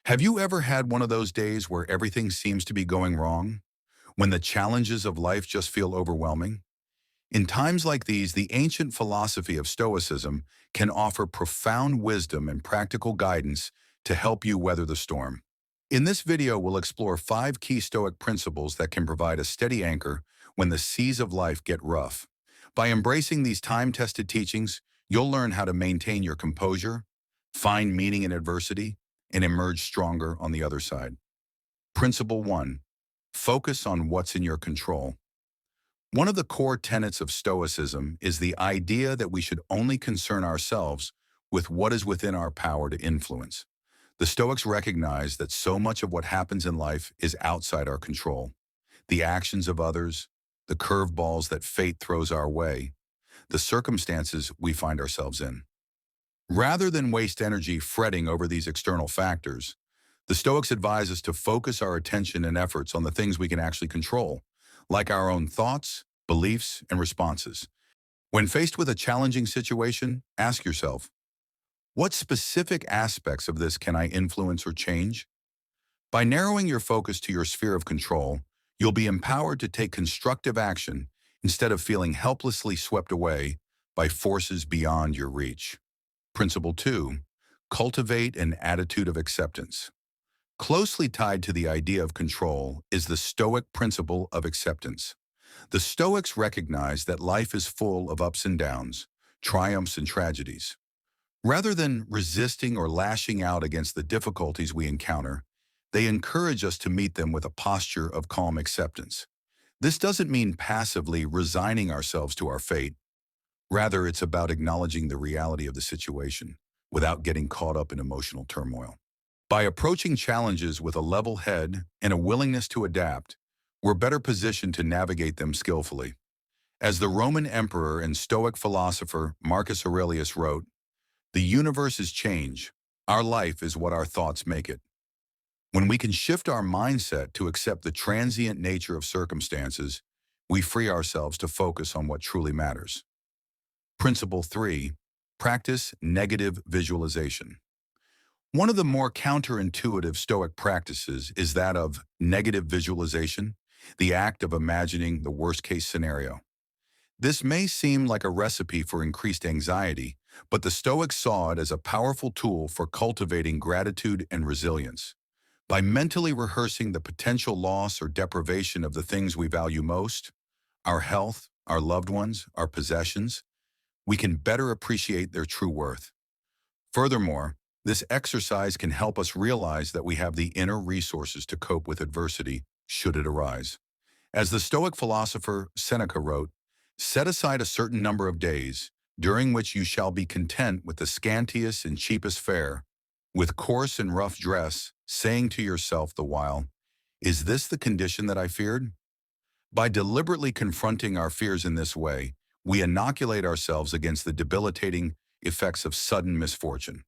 Have you ever had one of those days where everything seems to be going wrong? When the challenges of life just feel overwhelming? In times like these, the ancient philosophy of Stoicism can offer profound wisdom and practical guidance to help you weather the storm. In this video, we'll explore 5 key Stoic principles that can provide a steady anchor when the seas of life get rough. By embracing these time-tested teachings, you'll learn how to maintain your composure, find meaning in adversity, and emerge stronger on the other side. Principle 1. Focus on what's in your control. One of the core tenets of Stoicism is the idea that we should only concern ourselves with what is within our power to influence. The Stoics recognize that so much of what happens in life is outside our control. The actions of others, the curveballs that fate throws our way, the circumstances we find ourselves in. Rather than waste energy fretting over these external factors, the Stoics advise us to focus our attention and efforts on the things we can actually control, like our own thoughts, beliefs, and responses. When faced with a challenging situation, ask yourself, what specific aspects of this can I influence or change? By narrowing your focus to your sphere of control, you'll be empowered to take constructive action instead of feeling helplessly swept away by forces beyond your reach. Principle 2. Cultivate an attitude of acceptance. Closely tied to the idea of control is the Stoic principle of acceptance. The Stoics recognize that life is full of ups and downs, triumphs and tragedies. Rather than resisting or lashing out against the difficulties we encounter, they encourage us to meet them with a posture of calm acceptance. This doesn't mean passively resigning ourselves to our fate. Rather, it's about acknowledging the reality of the situation without getting caught up in emotional turmoil. By approaching challenges with a level head and a willingness to adapt, we're better positioned to navigate them skillfully. As the Roman emperor and Stoic philosopher Marcus Aurelius wrote, "The universe is change. Our life is what our thoughts make it." When we can shift our mindset to accept the transient nature of circumstances, we free ourselves to focus on what truly matters. Principle 3. Practice negative visualization. One of the more counterintuitive Stoic practices is that of negative visualization, the act of imagining the worst-case scenario. This may seem like a recipe for increased anxiety, but the Stoics saw it as a powerful tool for cultivating gratitude and resilience. By mentally rehearsing the potential loss or deprivation of the things we value most, our health, our loved ones, our possessions, we can better appreciate their true worth. Furthermore, this exercise can help us realize that we have the inner resources to cope with adversity should it arise. As the Stoic philosopher Seneca wrote, "Set aside a certain number of days, during which you shall be content with the scantiest and cheapest fare, with coarse and rough dress, saying to yourself the while, 'Is this the condition that I feared?'" By deliberately confronting our fears in this way, we inoculate ourselves against the debilitating effects of sudden misfortune.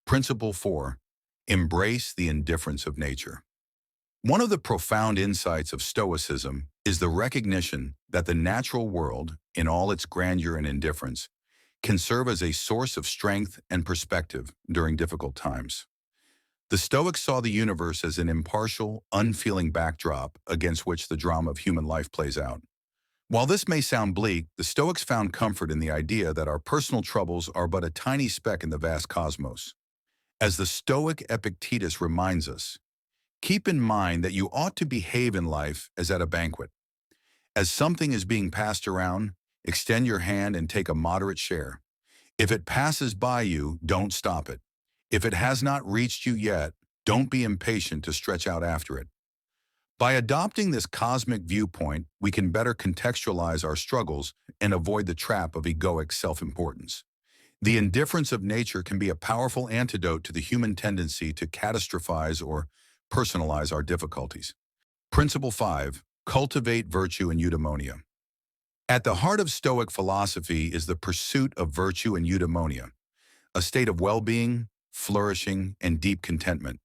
Principle 4. Embrace the indifference of nature. One of the profound insights of Stoicism is the recognition that the natural world, in all its grandeur and indifference, can serve as a source of strength and perspective during difficult times. The Stoics saw the universe as an impartial, unfeeling backdrop against which the drama of human life plays out. While this may sound bleak, the Stoics found comfort in the idea that our personal troubles are but a tiny speck in the vast cosmos. As the Stoic Epictetus reminds us, keep in mind that you ought to behave in life as at a banquet. As something is being passed around, extend your hand and take a moderate share. If it passes by you, don't stop it. If it has not reached you yet, don't be impatient to stretch out after it. By adopting this cosmic viewpoint, we can better contextualize our struggles and avoid the trap of egoic self-importance. The indifference of nature can be a powerful antidote to the human tendency to catastrophize or personalize our difficulties. Principle 5. Cultivate virtue and eudaimonia. At the heart of Stoic philosophy is the pursuit of virtue and eudaimonia, a state of well-being, flourishing, and deep contentment.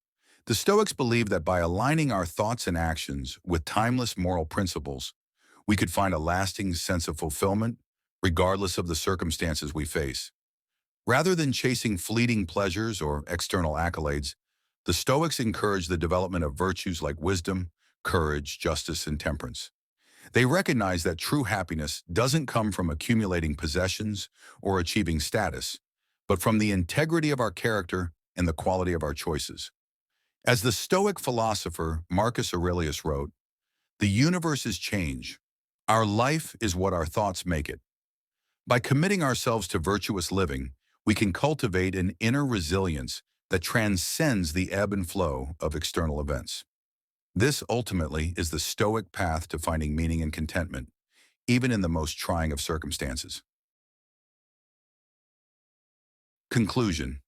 The Stoics believe that by aligning our thoughts and actions with timeless moral principles, we could find a lasting sense of fulfillment, regardless of the circumstances we face. Rather than chasing fleeting pleasures or external accolades, The Stoics encourage the development of virtues like wisdom, courage, justice, and temperance. They recognize that true happiness doesn't come from accumulating possessions or achieving status, but from the integrity of our character and the quality of our choices. As the Stoic philosopher Marcus Aurelius wrote, "The universe is change. Our life is what our thoughts make it." By committing ourselves to virtuous living, we can cultivate an inner resilience that transcends the ebb and flow of external events. This ultimately is the Stoic path to finding meaning and contentment, even in the most trying of circumstances. Conclusion.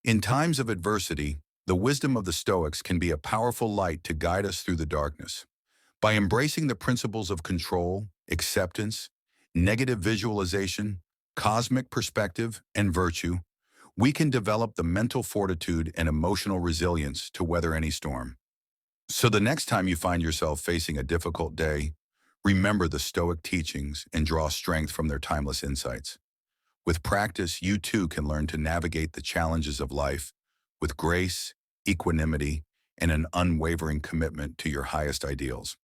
In times of adversity, the wisdom of the Stoics can be a powerful light to guide us through the darkness. By embracing the principles of control, acceptance, negative visualization, cosmic perspective, and virtue, we can develop the mental fortitude and emotional resilience to weather any storm. So the next time you find yourself facing a difficult day, remember the Stoic teachings and draw strength from their timeless insights. With practice, you too can learn to navigate the challenges of life with grace, equanimity, and an unwavering commitment to your highest ideals.